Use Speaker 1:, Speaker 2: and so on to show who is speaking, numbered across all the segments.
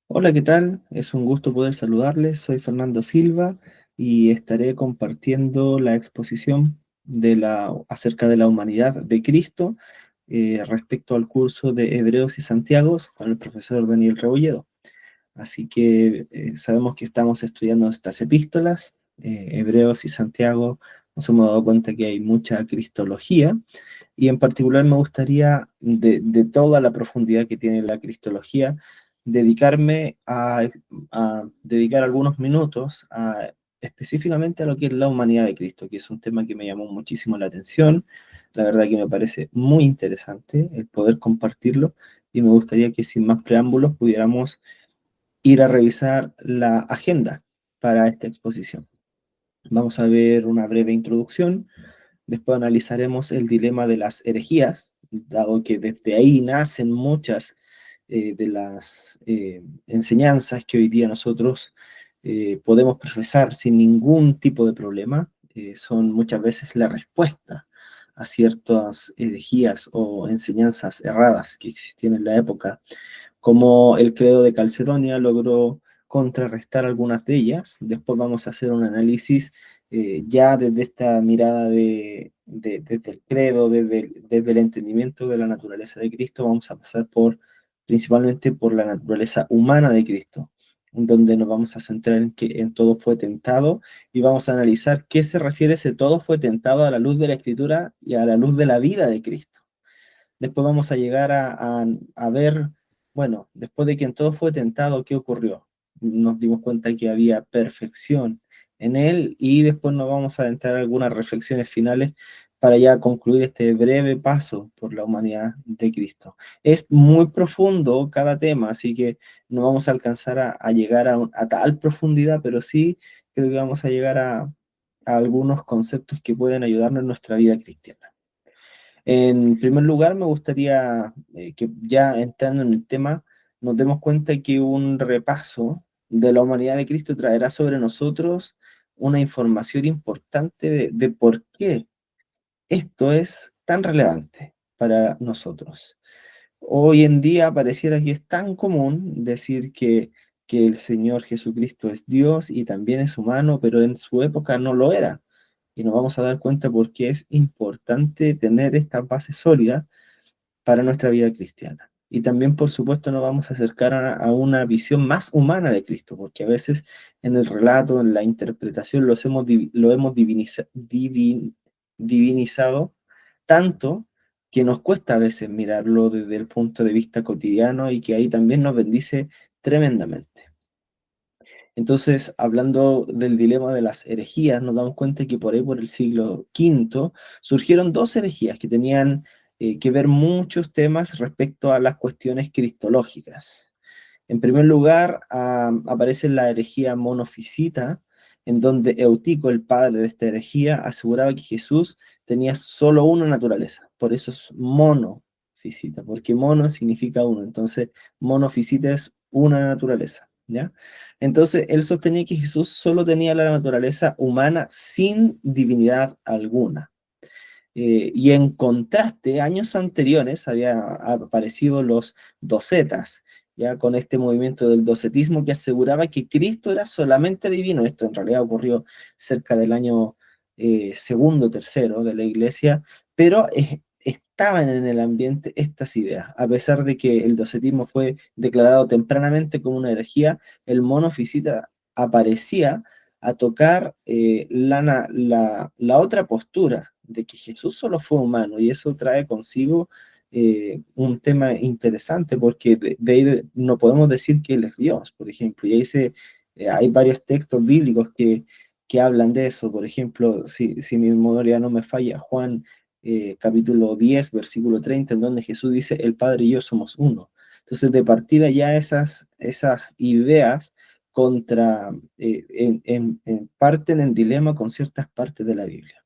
Speaker 1: Hola, ¿qué tal? Es un gusto poder saludarles. Soy Fernando Silva y estaré compartiendo la exposición acerca de la humanidad de Cristo respecto al curso de Hebreos y Santiagos con el profesor Daniel Rebolledo. Así que sabemos que estamos estudiando estas epístolas, Hebreos y Santiago. Nos hemos dado cuenta que hay mucha cristología y en particular me gustaría, de toda la profundidad que tiene la cristología, dedicarme a dedicar algunos minutos específicamente a lo que es la humanidad de Cristo, que es un tema que me llamó muchísimo la atención. La verdad que me parece muy interesante el poder compartirlo y me gustaría que sin más preámbulos pudiéramos ir a revisar la agenda para esta exposición. Vamos a ver una breve introducción. Después analizaremos el dilema de las herejías, dado que desde ahí nacen muchas de las enseñanzas que hoy día nosotros podemos profesar sin ningún tipo de problema. Son muchas veces la respuesta a ciertas herejías o enseñanzas erradas que existían en la época, como el credo de Calcedonia logró contrarrestar algunas de ellas. Después vamos a hacer un análisis ya desde esta mirada desde el credo, desde el entendimiento de la naturaleza de Cristo. Vamos a pasar principalmente por la naturaleza humana de Cristo, donde nos vamos a centrar en que en todo fue tentado y vamos a analizar qué se refiere ese todo fue tentado a la luz de la Escritura y a la luz de la vida de Cristo. Después vamos a llegar a ver, bueno, después de que en todo fue tentado, ¿qué ocurrió? Nos dimos cuenta que había perfección en él y después nos vamos a adentrar a algunas reflexiones finales para ya concluir este breve paso por la humanidad de Cristo. Es muy profundo cada tema, así que no vamos a alcanzar a llegar a tal profundidad, pero sí creo que vamos a llegar a algunos conceptos que pueden ayudarnos en nuestra vida cristiana. En primer lugar, me gustaría que ya entrando en el tema, nos demos cuenta que un repaso de la humanidad de Cristo traerá sobre nosotros una información importante de por qué esto es tan relevante para nosotros. Hoy en día pareciera que es tan común decir que el Señor Jesucristo es Dios y también es humano, pero en su época no lo era. Y nos vamos a dar cuenta por qué es importante tener esta base sólida para nuestra vida cristiana. Y también, por supuesto, nos vamos a acercar a una visión más humana de Cristo, porque a veces en el relato, en la interpretación, lo hemos divinizado tanto que nos cuesta a veces mirarlo desde el punto de vista cotidiano y que ahí también nos bendice tremendamente. Entonces, hablando del dilema de las herejías, nos damos cuenta que por ahí, por el siglo V, surgieron dos herejías que tenían que ver muchos temas respecto a las cuestiones cristológicas. En primer lugar, aparece la herejía monofisita, en donde Eutico, el padre de esta herejía, aseguraba que Jesús tenía solo una naturaleza. Por eso es monofisita, porque mono significa uno. Entonces, monofisita es una naturaleza, ¿ya? Entonces, él sostenía que Jesús solo tenía la naturaleza humana sin divinidad alguna. Y en contraste, años anteriores había aparecido los docetas, ya con este movimiento del docetismo que aseguraba que Cristo era solamente divino. Esto en realidad ocurrió cerca del año segundo, tercero de la iglesia, pero estaban en el ambiente estas ideas. A pesar de que el docetismo fue declarado tempranamente como una herejía, el monofisita aparecía a tocar la otra postura de que Jesús solo fue humano, y eso trae consigo un tema interesante, porque de ahí no podemos decir que Él es Dios, por ejemplo, y ahí hay varios textos bíblicos que hablan de eso. Por ejemplo, si mi memoria no me falla, Juan capítulo 10, versículo 30, en donde Jesús dice, el Padre y yo somos uno. Entonces, de partida ya esas ideas parten en dilema con ciertas partes de la Biblia.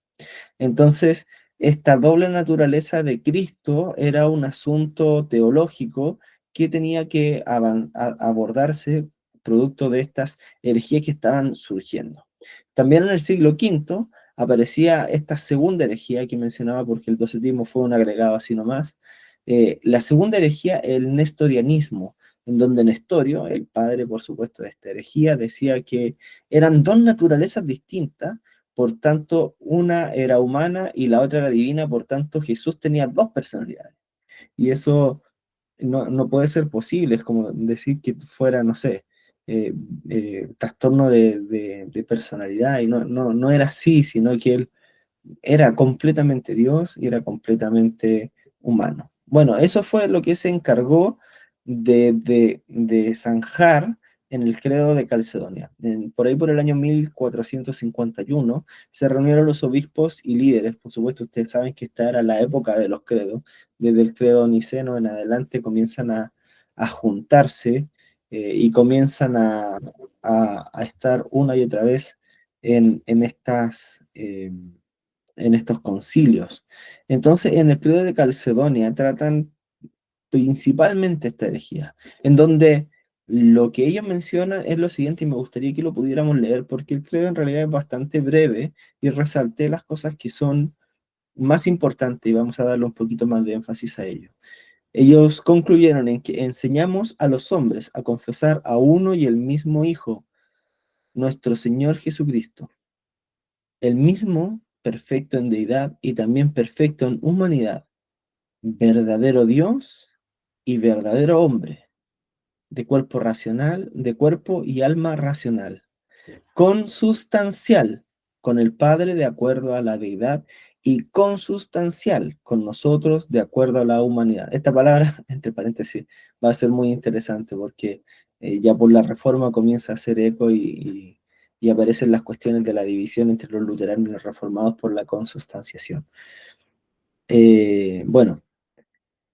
Speaker 1: Entonces, esta doble naturaleza de Cristo era un asunto teológico que tenía que abordarse producto de estas herejías que estaban surgiendo. También en el siglo V aparecía esta segunda herejía que mencionaba, porque el docetismo fue un agregado así nomás. La segunda herejía, el nestorianismo, en donde Nestorio, el padre, por supuesto, de esta herejía, decía que eran dos naturalezas distintas, por tanto, una era humana y la otra era divina, por tanto, Jesús tenía dos personalidades. Y eso no puede ser posible, es como decir que fuera, no sé, eh, trastorno de personalidad, y no era así, sino que él era completamente Dios y era completamente humano. Bueno, eso fue lo que se encargó de zanjar en el credo de Calcedonia. Por ahí por el año 1451 se reunieron los obispos y líderes. Por supuesto, ustedes saben que esta era la época de los credos. Desde el credo niceno en adelante comienzan a juntarse, y comienzan a estar una y otra vez en en estos concilios. Entonces, en el periodo de Calcedonia tratan principalmente esta herejía, en donde lo que ellos mencionan es lo siguiente, y me gustaría que lo pudiéramos leer, porque el credo en realidad es bastante breve, y resalté las cosas que son más importantes, y vamos a darle un poquito más de énfasis a ello. Ellos concluyeron en que enseñamos a los hombres a confesar a uno y el mismo Hijo, nuestro Señor Jesucristo, el mismo perfecto en deidad y también perfecto en humanidad, verdadero Dios y verdadero hombre, de cuerpo racional, de cuerpo y alma racional, consustancial con el Padre de acuerdo a la deidad y consustancial con nosotros de acuerdo a la humanidad. Esta palabra, entre paréntesis, va a ser muy interesante porque ya por la Reforma comienza a hacer eco y aparecen las cuestiones de la división entre los luteranos y los reformados por la consustanciación. Bueno,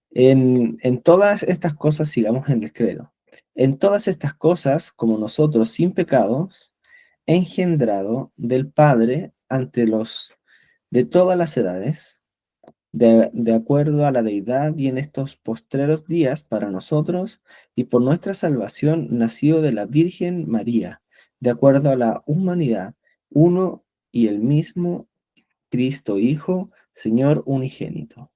Speaker 1: en todas estas cosas sigamos en el credo. En todas estas cosas, como nosotros sin pecados, engendrado del Padre ante los de todas las edades, de acuerdo a la deidad y en estos postreros días para nosotros y por nuestra salvación, nacido de la Virgen María, de acuerdo a la humanidad, uno y el mismo Cristo Hijo, Señor unigénito.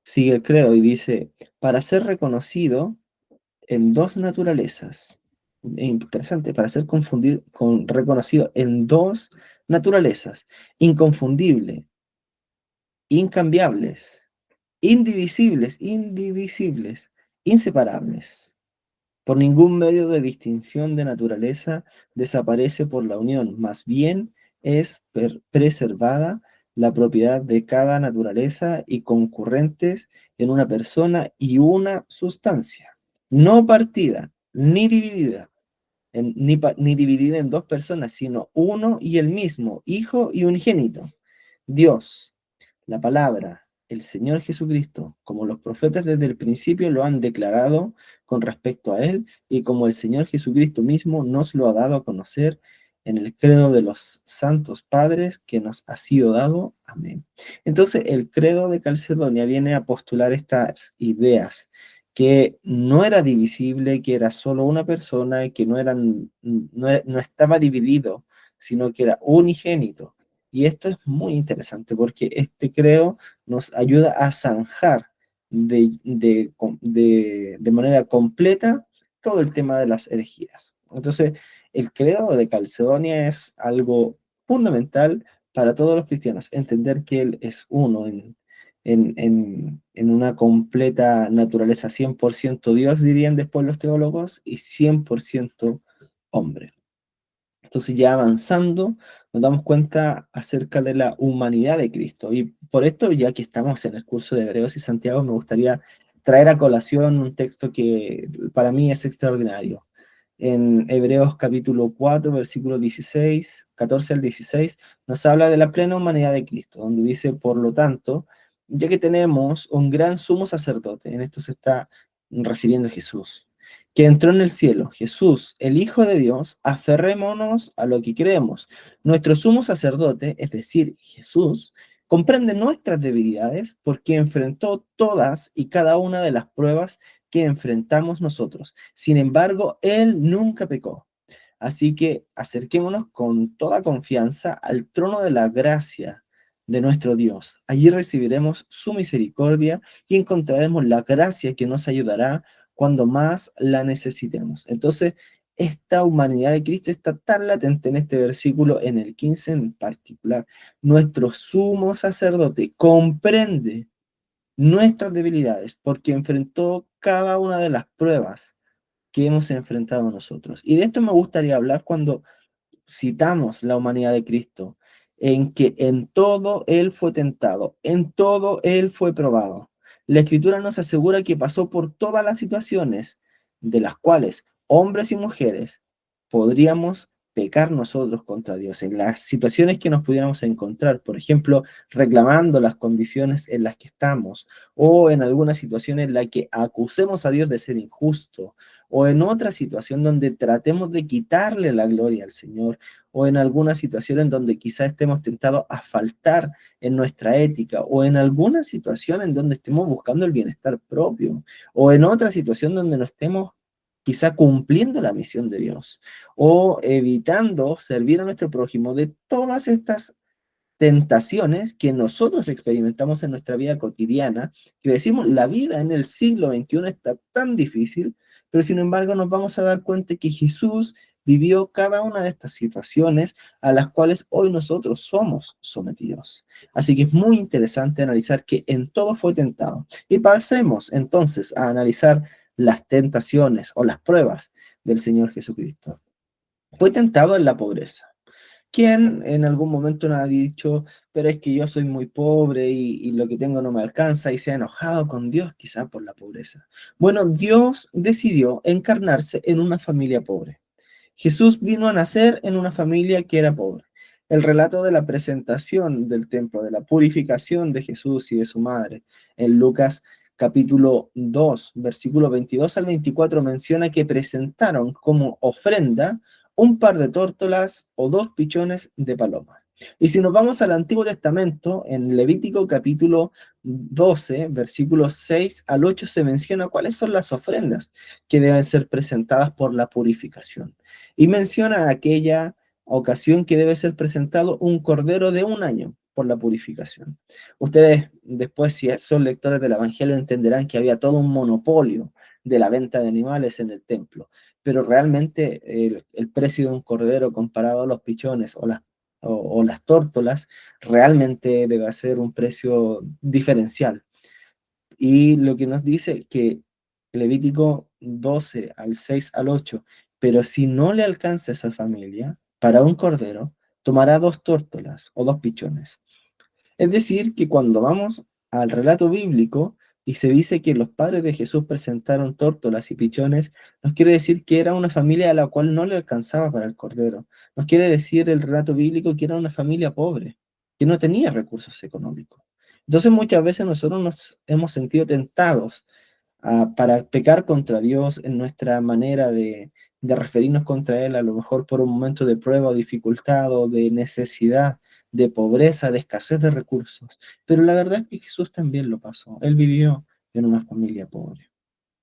Speaker 1: Sigue el credo y dice, para ser reconocido en dos naturalezas. Interesante, para ser confundido, reconocido en dos naturalezas, inconfundible, incambiables, indivisibles, inseparables. Por ningún medio de distinción de naturaleza desaparece por la unión, más bien es preservada la propiedad de cada naturaleza y concurrentes en una persona y una sustancia, no partida ni dividida, ni dividida en dos personas, sino uno y el mismo, Hijo y unigénito, Dios, la palabra, el Señor Jesucristo, como los profetas desde el principio lo han declarado con respecto a Él, y como el Señor Jesucristo mismo nos lo ha dado a conocer en el credo de los santos padres que nos ha sido dado. Amén. Entonces, el credo de Calcedonia viene a postular estas ideas, que no era divisible, que era solo una persona, que no estaba dividido, sino que era unigénito. Y esto es muy interesante porque este credo nos ayuda a zanjar de manera completa todo el tema de las herejías. Entonces, el credo de Calcedonia es algo fundamental para todos los cristianos, entender que Él es uno en una completa naturaleza, 100% Dios, dirían después los teólogos, y 100% hombre. Entonces ya avanzando, nos damos cuenta acerca de la humanidad de Cristo. Y por esto, ya que estamos en el curso de Hebreos y Santiago, me gustaría traer a colación un texto que para mí es extraordinario. En Hebreos capítulo 4, versículos 16, 14 al 16, nos habla de la plena humanidad de Cristo, donde dice, por lo tanto, ya que tenemos un gran sumo sacerdote, en esto se está refiriendo a Jesús, que entró en el cielo, Jesús, el Hijo de Dios, aferrémonos a lo que creemos. Nuestro sumo sacerdote, es decir, Jesús, comprende nuestras debilidades porque enfrentó todas y cada una de las pruebas que enfrentamos nosotros. Sin embargo, Él nunca pecó. Así que acerquémonos con toda confianza al trono de la gracia, de nuestro Dios. Allí recibiremos su misericordia y encontraremos la gracia que nos ayudará cuando más la necesitemos. Entonces, esta humanidad de Cristo está tan latente en este versículo, en el 15 en particular. Nuestro sumo sacerdote comprende nuestras debilidades porque enfrentó cada una de las pruebas que hemos enfrentado nosotros. Y de esto me gustaría hablar cuando citamos la humanidad de Cristo, en que en todo Él fue tentado, en todo Él fue probado. La Escritura nos asegura que pasó por todas las situaciones de las cuales hombres y mujeres podríamos pecar nosotros contra Dios, en las situaciones que nos pudiéramos encontrar, por ejemplo, reclamando las condiciones en las que estamos, o en alguna situación en la que acusemos a Dios de ser injusto, o en otra situación donde tratemos de quitarle la gloria al Señor, o en alguna situación en donde quizás estemos tentados a faltar en nuestra ética, o en alguna situación en donde estemos buscando el bienestar propio, o en otra situación donde no estemos quizá cumpliendo la misión de Dios, o evitando servir a nuestro prójimo. De todas estas tentaciones que nosotros experimentamos en nuestra vida cotidiana, que decimos, la vida en el siglo XXI está tan difícil, pero sin embargo nos vamos a dar cuenta que Jesús vivió cada una de estas situaciones a las cuales hoy nosotros somos sometidos. Así que es muy interesante analizar que en todo fue tentado. Y pasemos entonces a analizar las tentaciones o las pruebas del Señor Jesucristo. Fue tentado en la pobreza. ¿Quién en algún momento nos ha dicho, pero es que yo soy muy pobre y lo que tengo no me alcanza y se ha enojado con Dios quizá por la pobreza? Bueno, Dios decidió encarnarse en una familia pobre. Jesús vino a nacer en una familia que era pobre. El relato de la presentación del templo, de la purificación de Jesús y de su madre, en Lucas capítulo 2, versículo 22 al 24, menciona que presentaron como ofrenda un par de tórtolas o dos pichones de paloma. Y si nos vamos al Antiguo Testamento, en Levítico capítulo 12, versículos 6 al 8, se menciona cuáles son las ofrendas que deben ser presentadas por la purificación. Y menciona aquella ocasión que debe ser presentado un cordero de un año por la purificación. Ustedes después, si son lectores del Evangelio, entenderán que había todo un monopolio de la venta de animales en el templo, pero realmente el precio de un cordero comparado a los pichones o las tórtolas realmente debe ser un precio diferencial. Y lo que nos dice que Levítico 12 al 6 al 8, pero si no le alcanza a esa familia, para un cordero, tomará dos tórtolas o dos pichones. Es decir, que cuando vamos al relato bíblico y se dice que los padres de Jesús presentaron tórtolas y pichones, nos quiere decir que era una familia a la cual no le alcanzaba para el cordero. Nos quiere decir el relato bíblico que era una familia pobre, que no tenía recursos económicos. Entonces muchas veces nosotros nos hemos sentido tentados para pecar contra Dios en nuestra manera de referirnos contra Él, a lo mejor por un momento de prueba o dificultad o de necesidad, de pobreza, de escasez de recursos. Pero la verdad es que Jesús también lo pasó. Él vivió en una familia pobre.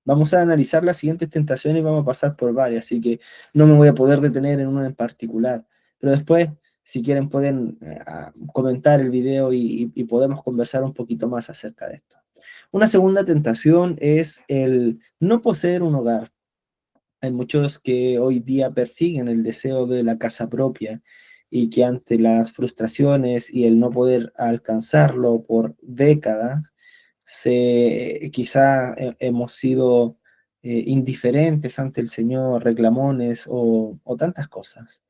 Speaker 1: Vamos a analizar las siguientes tentaciones y vamos a pasar por varias, así que no me voy a poder detener en una en particular. Pero después, si quieren, pueden comentar el video y podemos conversar un poquito más acerca de esto. Una segunda tentación es el no poseer un hogar. Hay muchos que hoy día persiguen el deseo de la casa propia y que ante las frustraciones y el no poder alcanzarlo por décadas, quizá hemos sido indiferentes ante el Señor, reclamones o tantas cosas.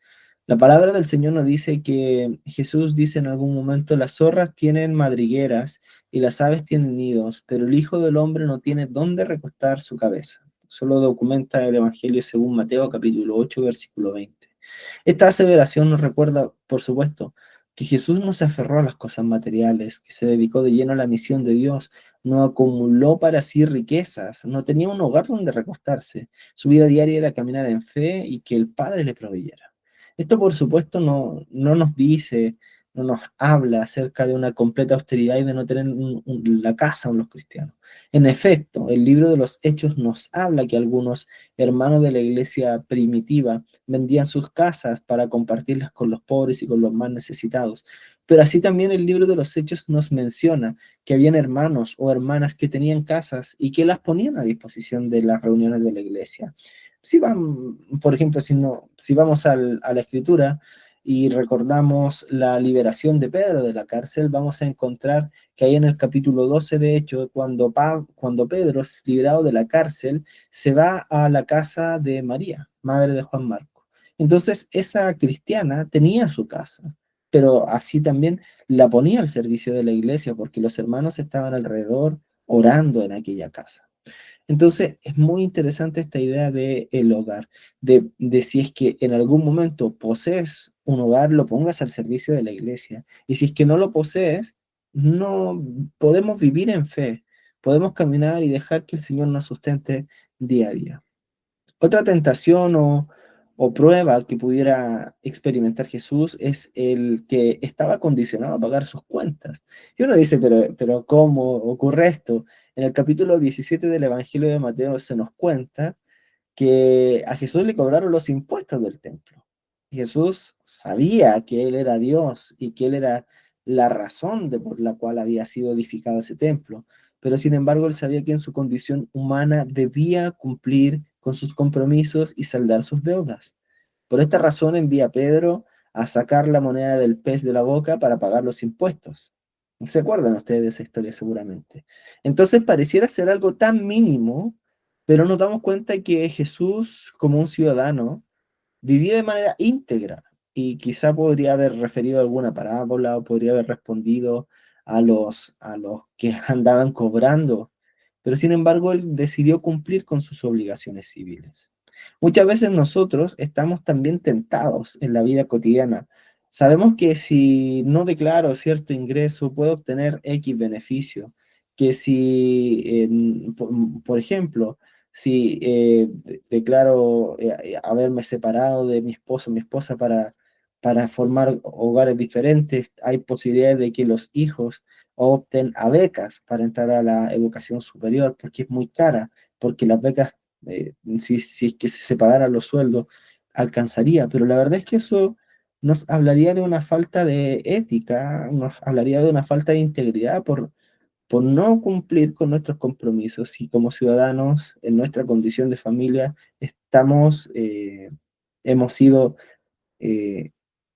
Speaker 1: La palabra del Señor nos dice que Jesús dice en algún momento, las zorras tienen madrigueras y las aves tienen nidos, pero el Hijo del Hombre no tiene dónde recostar su cabeza. Solo documenta el Evangelio según Mateo capítulo 8, versículo 20. Esta aseveración nos recuerda, por supuesto, que Jesús no se aferró a las cosas materiales, que se dedicó de lleno a la misión de Dios, no acumuló para sí riquezas, no tenía un hogar donde recostarse. Su vida diaria era caminar en fe y que el Padre le proveyera. Esto, por supuesto, no nos dice no nos habla acerca de una completa austeridad y de no tener la casa en los cristianos. En efecto, el libro de los Hechos nos habla que algunos hermanos de la iglesia primitiva vendían sus casas para compartirlas con los pobres y con los más necesitados. Pero así también el libro de los Hechos nos menciona que habían hermanos o hermanas que tenían casas y que las ponían a disposición de las reuniones de la iglesia. Si van, por ejemplo, si vamos a la escritura y recordamos la liberación de Pedro de la cárcel, vamos a encontrar que ahí en el capítulo 12, de hecho, cuando Pedro es liberado de la cárcel, se va a la casa de María, madre de Juan Marco. Entonces, esa cristiana tenía su casa, pero así también la ponía al servicio de la iglesia, porque los hermanos estaban alrededor orando en aquella casa. Entonces, es muy interesante esta idea de el hogar, de si es que en algún momento posees un hogar, lo pongas al servicio de la iglesia. Y si es que no lo posees, no podemos vivir en fe, podemos caminar y dejar que el Señor nos sustente día a día. Otra tentación o prueba que pudiera experimentar Jesús es el que estaba condicionado a pagar sus cuentas. Y uno dice, pero ¿cómo ocurre esto? En el capítulo 17 del Evangelio de Mateo se nos cuenta que a Jesús le cobraron los impuestos del templo. Jesús sabía que Él era Dios y que Él era la razón por la cual había sido edificado ese templo, pero sin embargo Él sabía que en su condición humana debía cumplir con sus compromisos y saldar sus deudas. Por esta razón envía a Pedro a sacar la moneda del pez de la boca para pagar los impuestos. ¿Se acuerdan ustedes de esa historia seguramente? Entonces pareciera ser algo tan mínimo, pero nos damos cuenta que Jesús, como un ciudadano, vivía de manera íntegra y quizá podría haber referido alguna parábola o podría haber respondido a los que andaban cobrando, pero sin embargo él decidió cumplir con sus obligaciones civiles. Muchas veces nosotros estamos también tentados en la vida cotidiana. Sabemos que si no declaro cierto ingreso puedo obtener X beneficio, que si, por ejemplo, si declaro haberme separado de mi esposo, mi esposa para formar hogares diferentes, hay posibilidades de que los hijos opten a becas para entrar a la educación superior, porque es muy cara, porque las becas, si es que se separaran los sueldos, alcanzaría, pero la verdad es que eso nos hablaría de una falta de ética, nos hablaría de una falta de integridad por no cumplir con nuestros compromisos y como ciudadanos en nuestra condición de familia hemos sido eh,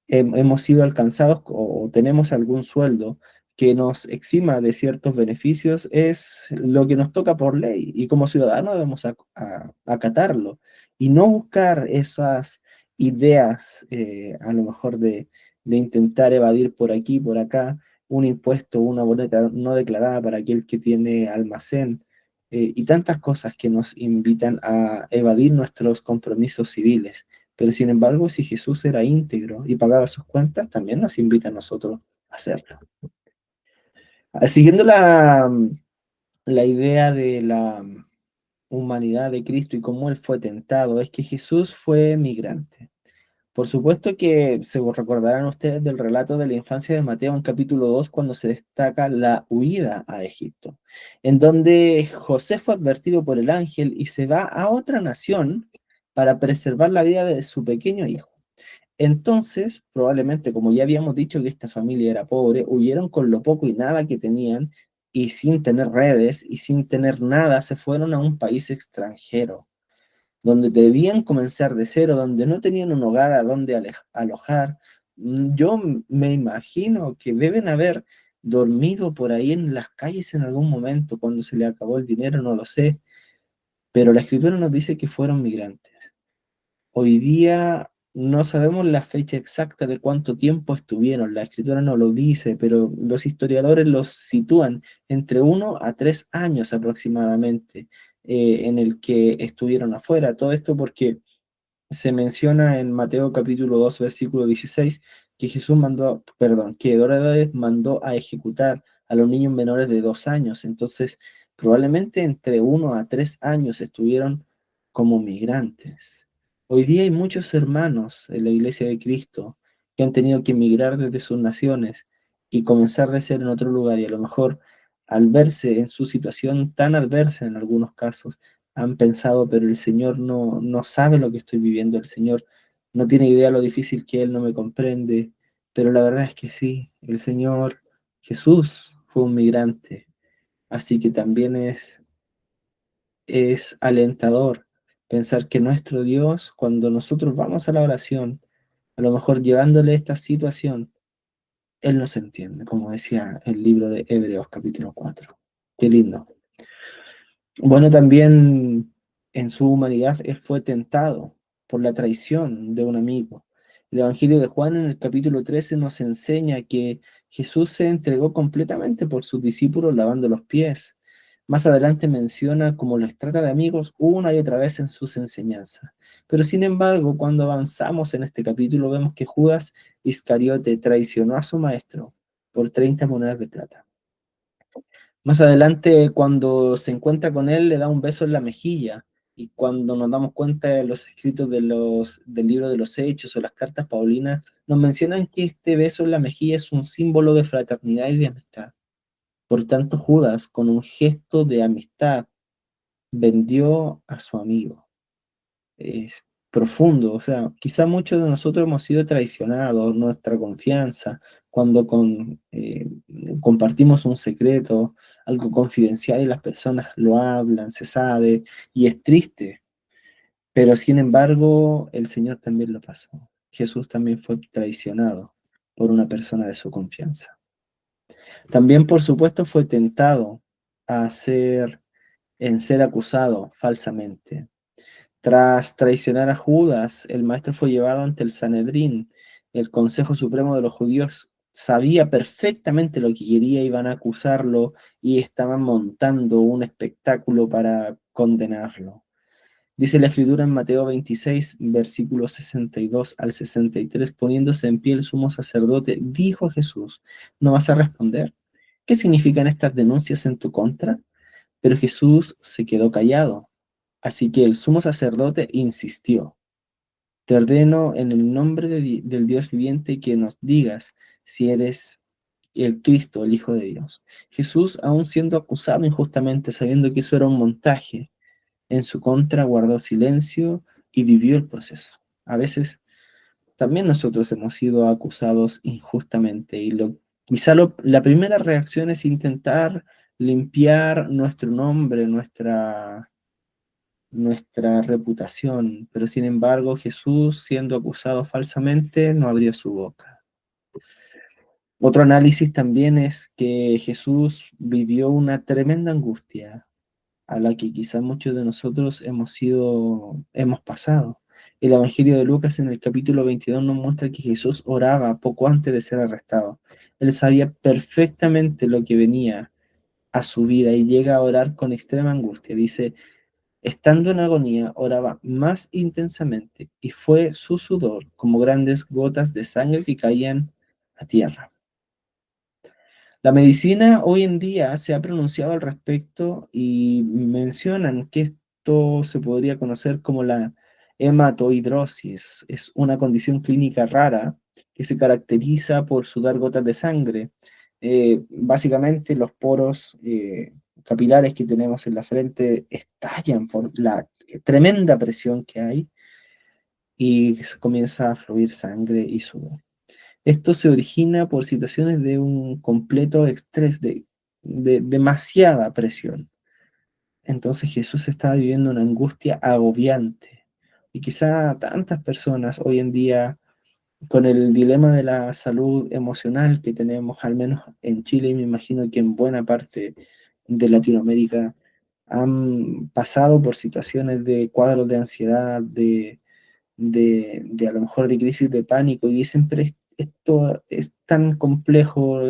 Speaker 1: hemos sido alcanzados o tenemos algún sueldo que nos exima de ciertos beneficios, es lo que nos toca por ley y como ciudadanos debemos acatarlo y no buscar esas ideas a lo mejor de intentar evadir por aquí, por acá, un impuesto, una boleta no declarada para aquel que tiene almacén. Y tantas cosas que nos invitan a evadir nuestros compromisos civiles. Pero sin embargo, si Jesús era íntegro y pagaba sus cuentas, también nos invita a nosotros a hacerlo. Siguiendo la idea de la humanidad de Cristo y cómo Él fue tentado, es que Jesús fue migrante. Por supuesto que se recordarán ustedes del relato de la infancia de Mateo en capítulo 2 cuando se destaca la huida a Egipto, en donde José fue advertido por el ángel y se va a otra nación para preservar la vida de su pequeño hijo. Entonces, probablemente, como ya habíamos dicho que esta familia era pobre, huyeron con lo poco y nada que tenían y sin tener redes y sin tener nada, se fueron a un país extranjero, donde debían comenzar de cero, donde no tenían un hogar a donde alojar. Yo me imagino que deben haber dormido por ahí en las calles en algún momento, cuando se les acabó el dinero, no lo sé, pero la escritura nos dice que fueron migrantes. Hoy día no sabemos la fecha exacta de cuánto tiempo estuvieron, la escritura no lo dice, pero los historiadores los sitúan entre 1 a 3 años aproximadamente en el que estuvieron afuera. Todo esto porque se menciona en Mateo capítulo 2 versículo 16 que Jesús mandó, perdón, que Herodes mandó a ejecutar a los niños menores de 2 años. Entonces, probablemente entre 1 a 3 años estuvieron como migrantes. Hoy día hay muchos hermanos en la iglesia de Cristo que han tenido que emigrar desde sus naciones y comenzar de ser en otro lugar, y a lo mejor al verse en su situación tan adversa en algunos casos, han pensado, pero el Señor no sabe lo que estoy viviendo, el Señor no tiene idea lo difícil que Él no me comprende, pero la verdad es que sí, el Señor Jesús fue un migrante, así que también es alentador pensar que nuestro Dios, cuando nosotros vamos a la oración, a lo mejor llevándole esta situación, Él nos entiende, como decía el libro de Hebreos capítulo 4. Qué lindo. Bueno, también en su humanidad Él fue tentado por la traición de un amigo. El Evangelio de Juan en el capítulo 13 nos enseña que Jesús se entregó completamente por sus discípulos lavando los pies. Más adelante menciona cómo les trata de amigos una y otra vez en sus enseñanzas. Pero sin embargo, cuando avanzamos en este capítulo, vemos que Judas Iscariote traicionó a su maestro por 30 monedas de plata. Más adelante, cuando se encuentra con él, le da un beso en la mejilla. Y cuando nos damos cuenta de los escritos del libro de los Hechos o las cartas paulinas, nos mencionan que este beso en la mejilla es un símbolo de fraternidad y de amistad. Por tanto, Judas, con un gesto de amistad, vendió a su amigo. Es profundo, o sea, quizá muchos de nosotros hemos sido traicionados, nuestra confianza, cuando compartimos un secreto, algo confidencial y las personas lo hablan, se sabe, y es triste, pero sin embargo el Señor también lo pasó. Jesús también fue traicionado por una persona de su confianza. También, por supuesto, fue tentado en ser acusado falsamente. Tras traicionar a Judas, el maestro fue llevado ante el Sanedrín. El Consejo Supremo de los Judíos sabía perfectamente lo que quería, iban a acusarlo y estaban montando un espectáculo para condenarlo. Dice la escritura en Mateo 26, versículos 62 al 63, poniéndose en pie el sumo sacerdote, dijo a Jesús, ¿no vas a responder? ¿Qué significan estas denuncias en tu contra? Pero Jesús se quedó callado. Así que el sumo sacerdote insistió, te ordeno en el nombre del Dios viviente que nos digas si eres el Cristo, el Hijo de Dios. Jesús, aún siendo acusado injustamente, sabiendo que eso era un montaje, en su contra guardó silencio y vivió el proceso. A veces también nosotros hemos sido acusados injustamente y la primera reacción es intentar limpiar nuestro nombre, nuestra reputación, pero sin embargo Jesús, siendo acusado falsamente, no abrió su boca. Otro análisis también es que Jesús vivió una tremenda angustia a la que quizás muchos de nosotros hemos pasado. El Evangelio de Lucas en el capítulo 22 nos muestra que Jesús oraba poco antes de ser arrestado. Él sabía perfectamente lo que venía a su vida y llega a orar con extrema angustia. Dice, estando en agonía, oraba más intensamente y fue su sudor como grandes gotas de sangre que caían a tierra. La medicina hoy en día se ha pronunciado al respecto y mencionan que esto se podría conocer como la hematohidrosis. Es una condición clínica rara que se caracteriza por sudar gotas de sangre. Básicamente los poros capilares que tenemos en la frente estallan por la tremenda presión que hay y comienza a fluir sangre y sudor. Esto se origina por situaciones de un completo estrés, de demasiada presión. Entonces Jesús estaba viviendo una angustia agobiante. Y quizá tantas personas hoy en día, con el dilema de la salud emocional que tenemos, al menos en Chile y me imagino que en buena parte de Latinoamérica, han pasado por situaciones de cuadros de ansiedad, de a lo mejor de crisis de pánico y dicen, pero esto es tan complejo,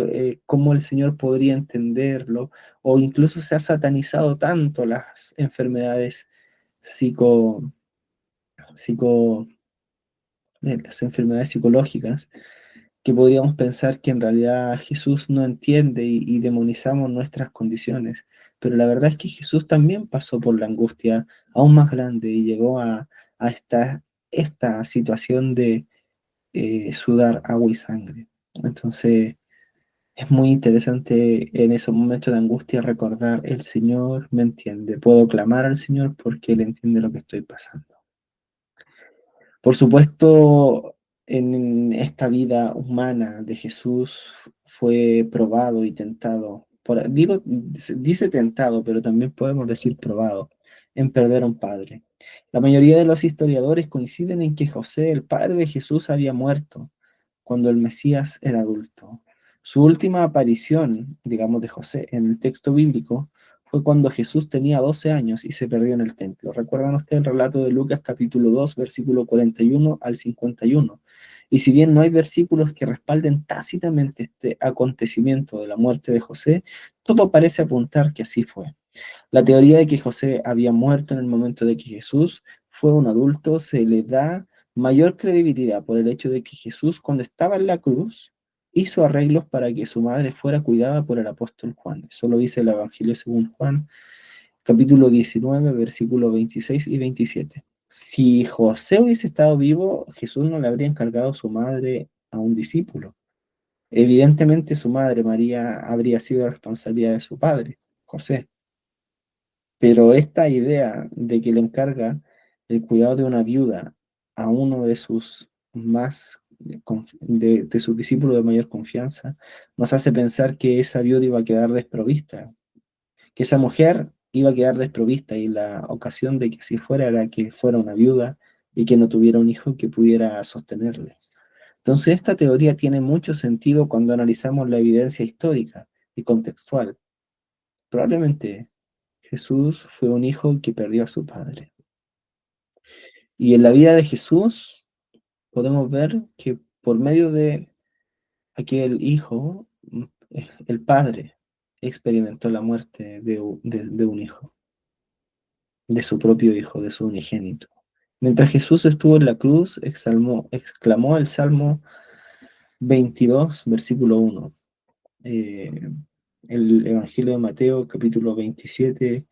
Speaker 1: ¿cómo el Señor podría entenderlo? O incluso se ha satanizado tanto las enfermedades psico, psico, las enfermedades psicológicas, que podríamos pensar que en realidad Jesús no entiende y demonizamos nuestras condiciones. Pero la verdad es que Jesús también pasó por la angustia aún más grande y llegó a esta situación sudar agua y sangre. Entonces, es muy interesante en esos momentos de angustia recordar, el Señor me entiende, puedo clamar al Señor porque Él entiende lo que estoy pasando. Por supuesto, en esta vida humana de Jesús fue probado y tentado. Dice tentado, pero también podemos decir probado en perder a un padre. La mayoría de los historiadores coinciden en que José, el padre de Jesús, había muerto cuando el Mesías era adulto. Su última aparición, digamos, de José en el texto bíblico fue cuando Jesús tenía 12 años y se perdió en el templo. ¿Recuerdan ustedes el relato de Lucas capítulo 2, versículo 41 al 51? Y si bien no hay versículos que respalden tácitamente este acontecimiento de la muerte de José, todo parece apuntar que así fue. La teoría de que José había muerto en el momento de que Jesús fue un adulto se le da mayor credibilidad por el hecho de que Jesús, cuando estaba en la cruz, hizo arreglos para que su madre fuera cuidada por el apóstol Juan. Eso lo dice el Evangelio según Juan, capítulo 19, versículos 26 y 27. Si José hubiese estado vivo, Jesús no le habría encargado su madre a un discípulo. Evidentemente su madre, María, habría sido responsabilidad de su padre, José. Pero esta idea de que le encarga el cuidado de una viuda a uno de sus de sus discípulos de mayor confianza, nos hace pensar que esa viuda iba a quedar desprovista, que esa mujer iba a quedar desprovista y la ocasión de que así fuera era que fuera una viuda y que no tuviera un hijo que pudiera sostenerle. Entonces esta teoría tiene mucho sentido cuando analizamos la evidencia histórica y contextual. Probablemente Jesús fue un hijo que perdió a su padre. Y en la vida de Jesús podemos ver que por medio de aquel hijo, el padre experimentó la muerte de un hijo, de su propio hijo, de su unigénito. Mientras Jesús estuvo en la cruz, exclamó el Salmo 22, versículo 1. El Evangelio de Mateo, capítulo 27,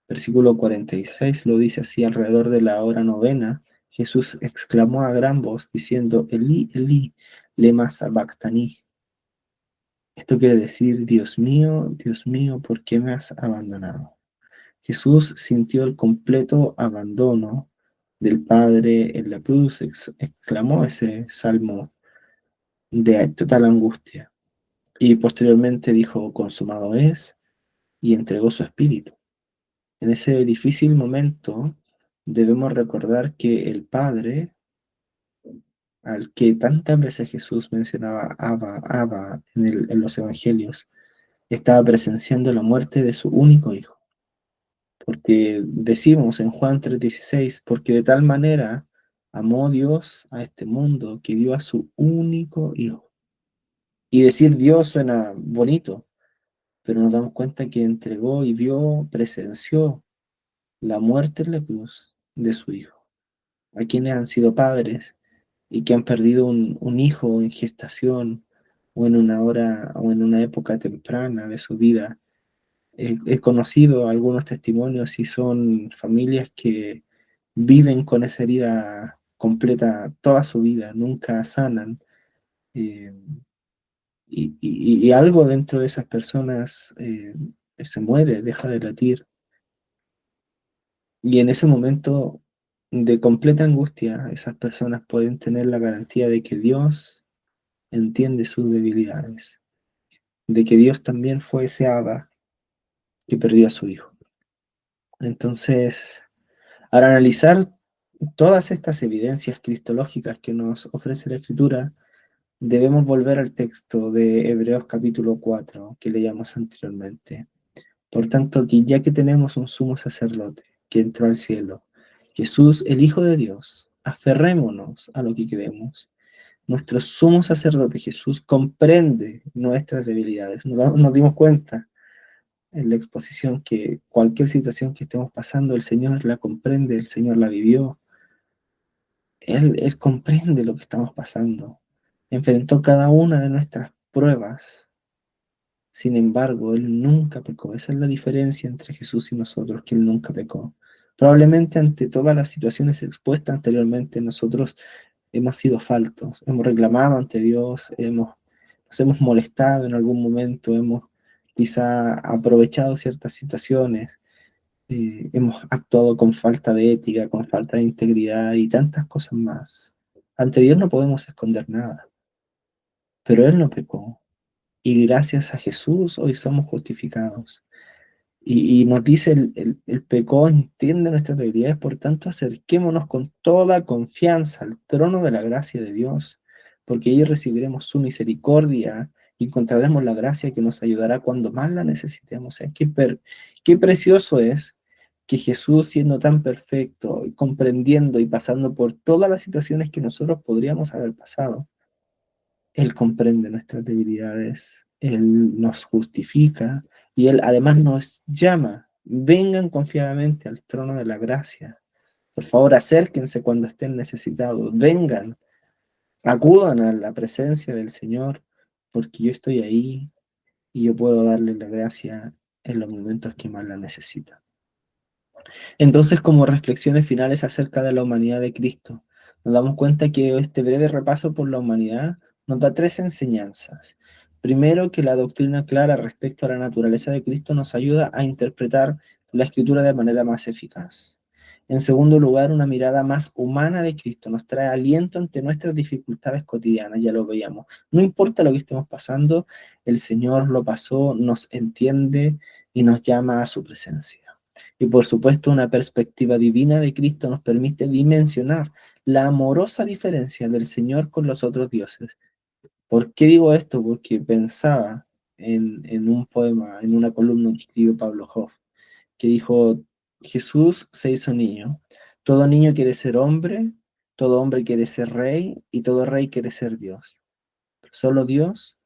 Speaker 1: versículo 46 lo dice así: alrededor de la hora novena, Jesús exclamó a gran voz diciendo, Elí, Elí, lema sabactani. Esto quiere decir, Dios mío, ¿por qué me has abandonado? Jesús sintió el completo abandono del Padre en la cruz, exclamó ese salmo de total angustia y posteriormente dijo, consumado es, y entregó su espíritu. En ese difícil momento debemos recordar que el Padre, al que tantas veces Jesús mencionaba Abba, Abba en los evangelios, estaba presenciando la muerte de su único hijo. Porque decimos en Juan 3:16, porque de tal manera amó Dios a este mundo que dio a su único hijo. Y decir Dios suena bonito, pero nos damos cuenta que entregó y vio, presenció la muerte en la cruz de su hijo. A quienes han sido padres y que han perdido un hijo en gestación o en una hora o en una época temprana de su vida. He conocido algunos testimonios y son familias que viven con esa herida completa toda su vida, nunca sanan. eh, y algo dentro de esas personas se muere, deja de latir. Y en ese momento de completa angustia, esas personas pueden tener la garantía de que Dios entiende sus debilidades, de que Dios también fue ese Abba que perdió a su hijo. Entonces, al analizar todas estas evidencias cristológicas que nos ofrece la Escritura, debemos volver al texto de Hebreos capítulo 4 que leíamos anteriormente. Por tanto, que ya que tenemos un sumo sacerdote que entró al cielo, Jesús, el Hijo de Dios, aferrémonos a lo que creemos. Nuestro sumo sacerdote Jesús comprende nuestras debilidades. Nos dimos cuenta en la exposición que cualquier situación que estemos pasando, el Señor la comprende, el Señor la vivió. Él comprende lo que estamos pasando. Enfrentó cada una de nuestras pruebas. Sin embargo, Él nunca pecó. Esa es la diferencia entre Jesús y nosotros, que Él nunca pecó. Probablemente ante todas las situaciones expuestas anteriormente, nosotros hemos sido faltos, hemos reclamado ante Dios, nos hemos molestado en algún momento, hemos quizá aprovechado ciertas situaciones, hemos actuado con falta de ética, con falta de integridad y tantas cosas más. Ante Dios no podemos esconder nada, pero Él no pecó. Y gracias a Jesús hoy somos justificados. Y nos dice el pecado entiende nuestras debilidades, por tanto acerquémonos con toda confianza al trono de la gracia de Dios, porque allí recibiremos su misericordia y encontraremos la gracia que nos ayudará cuando más la necesitemos. O sea, qué precioso es que Jesús, siendo tan perfecto, y comprendiendo y pasando por todas las situaciones que nosotros podríamos haber pasado, Él comprende nuestras debilidades, Él nos justifica y Él además nos llama. Vengan confiadamente al trono de la gracia. Por favor, acérquense cuando estén necesitados. Vengan, acudan a la presencia del Señor, porque yo estoy ahí y yo puedo darle la gracia en los momentos que más la necesitan. Entonces, como reflexiones finales acerca de la humanidad de Cristo, nos damos cuenta que este breve repaso por la humanidad nos da tres enseñanzas. Primero, que la doctrina clara respecto a la naturaleza de Cristo nos ayuda a interpretar la Escritura de manera más eficaz. En segundo lugar, una mirada más humana de Cristo nos trae aliento ante nuestras dificultades cotidianas, ya lo veíamos. No importa lo que estemos pasando, el Señor lo pasó, nos entiende y nos llama a su presencia. Y por supuesto, una perspectiva divina de Cristo nos permite dimensionar la amorosa diferencia del Señor con los otros dioses. ¿Por qué digo esto? Porque pensaba en un poema, en una columna que escribió Pablo Hoff, que dijo, Jesús se hizo niño. Todo niño quiere ser hombre, todo hombre quiere ser rey y todo rey quiere ser Dios. Pero solo Dios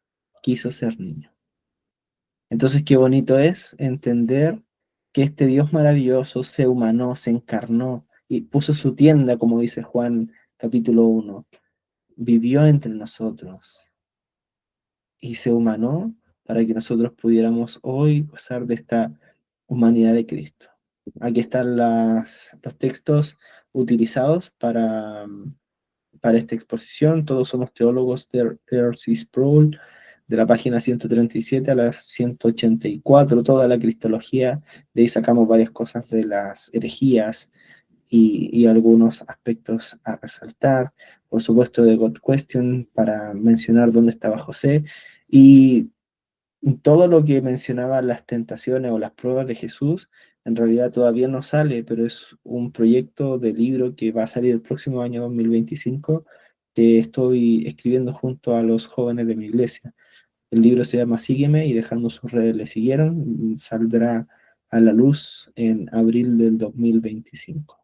Speaker 1: quiso ser niño. Entonces, qué bonito es entender que este Dios maravilloso se humanó, se encarnó y puso su tienda, como dice Juan capítulo 1, vivió entre nosotros y se humanó para que nosotros pudiéramos hoy gozar de esta humanidad de Cristo. Aquí están los textos utilizados para esta exposición. Todos somos teólogos de R.C. Sproul, de la página 137 a la 184, toda la cristología. De ahí sacamos varias cosas de las herejías y algunos aspectos a resaltar. Por supuesto, de God Question, para mencionar dónde estaba José. Y todo lo que mencionaba las tentaciones o las pruebas de Jesús, en realidad todavía no sale, pero es un proyecto de libro que va a salir el próximo año 2025, que estoy escribiendo junto a los jóvenes de mi iglesia. El libro se llama Sígueme y dejando sus redes le siguieron, saldrá a la luz en abril del 2025.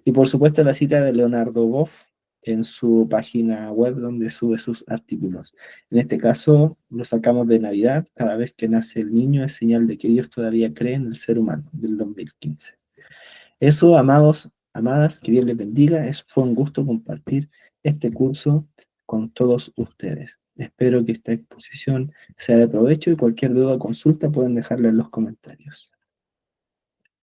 Speaker 1: Y por supuesto la cita de Leonardo Boff en su página web donde sube sus artículos. En este caso lo sacamos de Navidad, cada vez que nace el niño es señal de que Dios todavía cree en el ser humano, del 2015. Eso, amados, amadas, que Dios les bendiga, fue un gusto compartir este curso con todos ustedes. Espero que esta exposición sea de provecho y cualquier duda o consulta pueden dejarla en los comentarios.